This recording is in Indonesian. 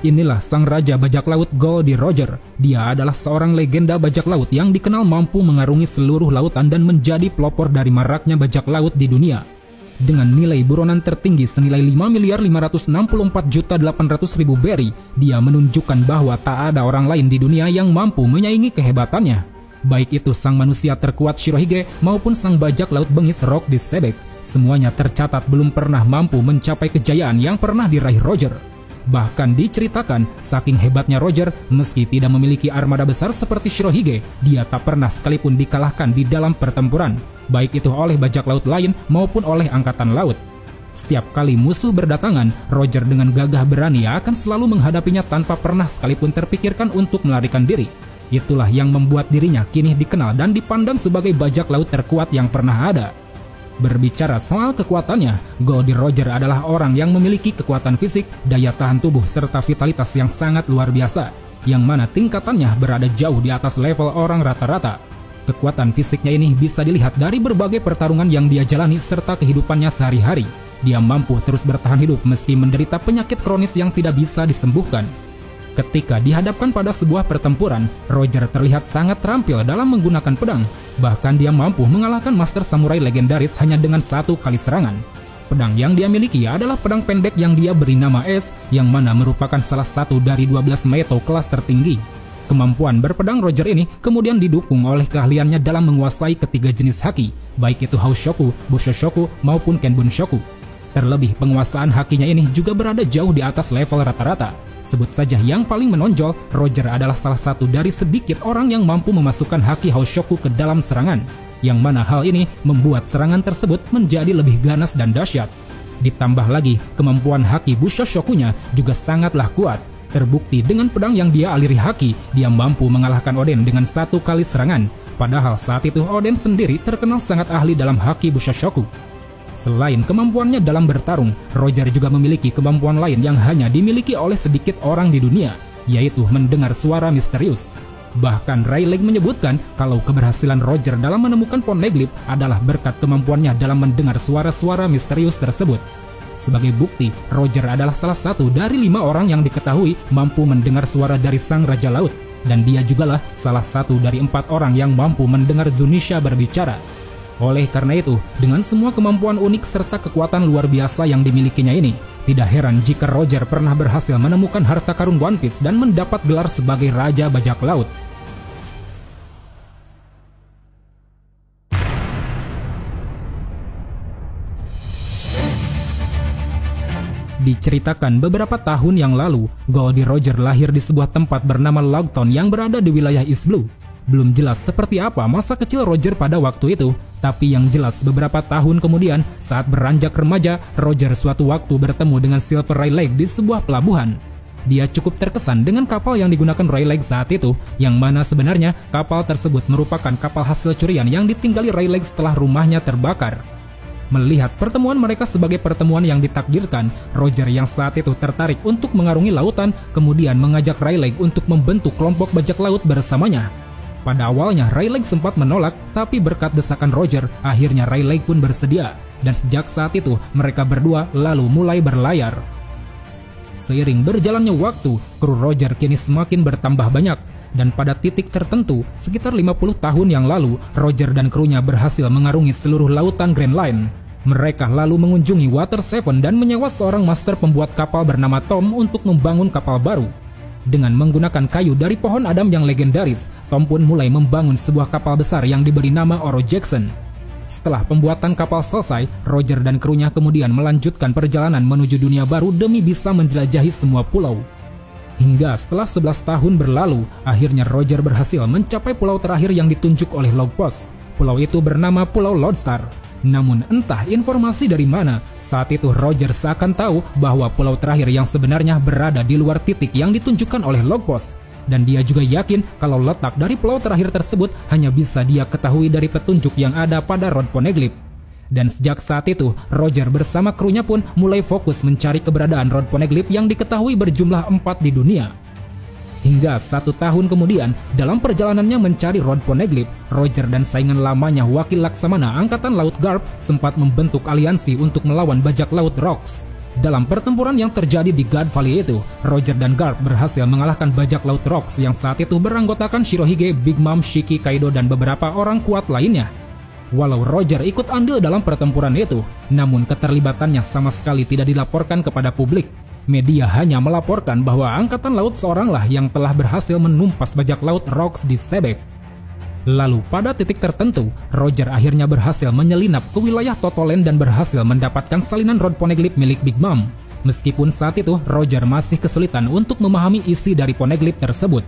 Inilah sang raja bajak laut Goldie Roger. Dia adalah seorang legenda bajak laut yang dikenal mampu mengarungi seluruh lautan dan menjadi pelopor dari maraknya bajak laut di dunia. Dengan nilai buronan tertinggi senilai 5.564.800.000 berry, dia menunjukkan bahwa tak ada orang lain di dunia yang mampu menyaingi kehebatannya. Baik itu sang manusia terkuat Shirohige maupun sang bajak laut bengis Rock di Sebek, semuanya tercatat belum pernah mampu mencapai kejayaan yang pernah diraih Roger. Bahkan diceritakan, saking hebatnya Roger, meski tidak memiliki armada besar seperti Shirohige, dia tak pernah sekalipun dikalahkan di dalam pertempuran, baik itu oleh bajak laut lain maupun oleh angkatan laut. Setiap kali musuh berdatangan, Roger dengan gagah berani akan selalu menghadapinya tanpa pernah sekalipun terpikirkan untuk melarikan diri. Itulah yang membuat dirinya kini dikenal dan dipandang sebagai bajak laut terkuat yang pernah ada. Berbicara soal kekuatannya, Goldie Roger adalah orang yang memiliki kekuatan fisik, daya tahan tubuh, serta vitalitas yang sangat luar biasa, yang mana tingkatannya berada jauh di atas level orang rata-rata. Kekuatan fisiknya ini bisa dilihat dari berbagai pertarungan yang dia jalani serta kehidupannya sehari-hari. Dia mampu terus bertahan hidup meski menderita penyakit kronis yang tidak bisa disembuhkan. Ketika dihadapkan pada sebuah pertempuran, Roger terlihat sangat terampil dalam menggunakan pedang. Bahkan dia mampu mengalahkan master samurai legendaris hanya dengan satu kali serangan. Pedang yang dia miliki adalah pedang pendek yang dia beri nama Es, yang mana merupakan salah satu dari 12 Meito kelas tertinggi. Kemampuan berpedang Roger ini kemudian didukung oleh keahliannya dalam menguasai ketiga jenis haki, baik itu Haushoku, Bushoshoku, maupun Kenbunshoku. Terlebih, penguasaan hakinya ini juga berada jauh di atas level rata-rata. Sebut saja yang paling menonjol, Roger adalah salah satu dari sedikit orang yang mampu memasukkan haki Haushoku ke dalam serangan, yang mana hal ini membuat serangan tersebut menjadi lebih ganas dan dahsyat. Ditambah lagi, kemampuan haki Bushoshokunya juga sangatlah kuat. Terbukti dengan pedang yang dia aliri haki, dia mampu mengalahkan Oden dengan satu kali serangan. Padahal saat itu Oden sendiri terkenal sangat ahli dalam haki Bushoshoku. Selain kemampuannya dalam bertarung, Roger juga memiliki kemampuan lain yang hanya dimiliki oleh sedikit orang di dunia, yaitu mendengar suara misterius. Bahkan Rayleigh menyebutkan kalau keberhasilan Roger dalam menemukan Poneglyph adalah berkat kemampuannya dalam mendengar suara-suara misterius tersebut. Sebagai bukti, Roger adalah salah satu dari 5 orang yang diketahui mampu mendengar suara dari Sang Raja Laut, dan dia jugalah salah satu dari 4 orang yang mampu mendengar Zunisha berbicara. Oleh karena itu, dengan semua kemampuan unik serta kekuatan luar biasa yang dimilikinya ini, tidak heran jika Roger pernah berhasil menemukan harta karun One Piece dan mendapat gelar sebagai Raja Bajak Laut. Diceritakan beberapa tahun yang lalu, Goldie Roger lahir di sebuah tempat bernama Logtown yang berada di wilayah East Blue. Belum jelas seperti apa masa kecil Roger pada waktu itu, tapi yang jelas beberapa tahun kemudian, saat beranjak remaja, Roger suatu waktu bertemu dengan Silver Rayleigh di sebuah pelabuhan. Dia cukup terkesan dengan kapal yang digunakan Rayleigh saat itu, yang mana sebenarnya kapal tersebut merupakan kapal hasil curian yang ditinggali Rayleigh setelah rumahnya terbakar. Melihat pertemuan mereka sebagai pertemuan yang ditakdirkan, Roger yang saat itu tertarik untuk mengarungi lautan, kemudian mengajak Rayleigh untuk membentuk kelompok bajak laut bersamanya. Pada awalnya Rayleigh sempat menolak, tapi berkat desakan Roger, akhirnya Rayleigh pun bersedia, dan sejak saat itu mereka berdua lalu mulai berlayar. Seiring berjalannya waktu, kru Roger kini semakin bertambah banyak, dan pada titik tertentu, sekitar 50 tahun yang lalu, Roger dan krunya berhasil mengarungi seluruh lautan Grand Line. Mereka lalu mengunjungi Water Seven dan menyewa seorang master pembuat kapal bernama Tom untuk membangun kapal baru. Dengan menggunakan kayu dari pohon Adam yang legendaris, Tom pun mulai membangun sebuah kapal besar yang diberi nama Oro Jackson. Setelah pembuatan kapal selesai, Roger dan krunya kemudian melanjutkan perjalanan menuju dunia baru demi bisa menjelajahi semua pulau. Hingga setelah 11 tahun berlalu, akhirnya Roger berhasil mencapai pulau terakhir yang ditunjuk oleh logpost. Pulau itu bernama Pulau Lodestar. Namun entah informasi dari mana, saat itu Roger seakan tahu bahwa pulau terakhir yang sebenarnya berada di luar titik yang ditunjukkan oleh logpost. Dan dia juga yakin kalau letak dari pulau terakhir tersebut hanya bisa dia ketahui dari petunjuk yang ada pada Rod Poneglyph. Dan sejak saat itu, Roger bersama krunya pun mulai fokus mencari keberadaan Rod Poneglyph yang diketahui berjumlah 4 di dunia. Hingga 1 tahun kemudian, dalam perjalanannya mencari Rod Poneglyph, Roger dan saingan lamanya Wakil Laksamana Angkatan Laut Garp sempat membentuk aliansi untuk melawan bajak laut Rocks. Dalam pertempuran yang terjadi di God Valley itu, Roger dan Garp berhasil mengalahkan bajak laut Rocks yang saat itu beranggotakan Shirohige, Big Mom, Shiki, Kaido, dan beberapa orang kuat lainnya. Walau Roger ikut andil dalam pertempuran itu, namun keterlibatannya sama sekali tidak dilaporkan kepada publik. Media hanya melaporkan bahwa Angkatan Laut seoranglah yang telah berhasil menumpas bajak laut Rocks di Sebek. Lalu pada titik tertentu, Roger akhirnya berhasil menyelinap ke wilayah Totoland dan berhasil mendapatkan salinan rod poneglyph milik Big Mom. Meskipun saat itu Roger masih kesulitan untuk memahami isi dari poneglyph tersebut.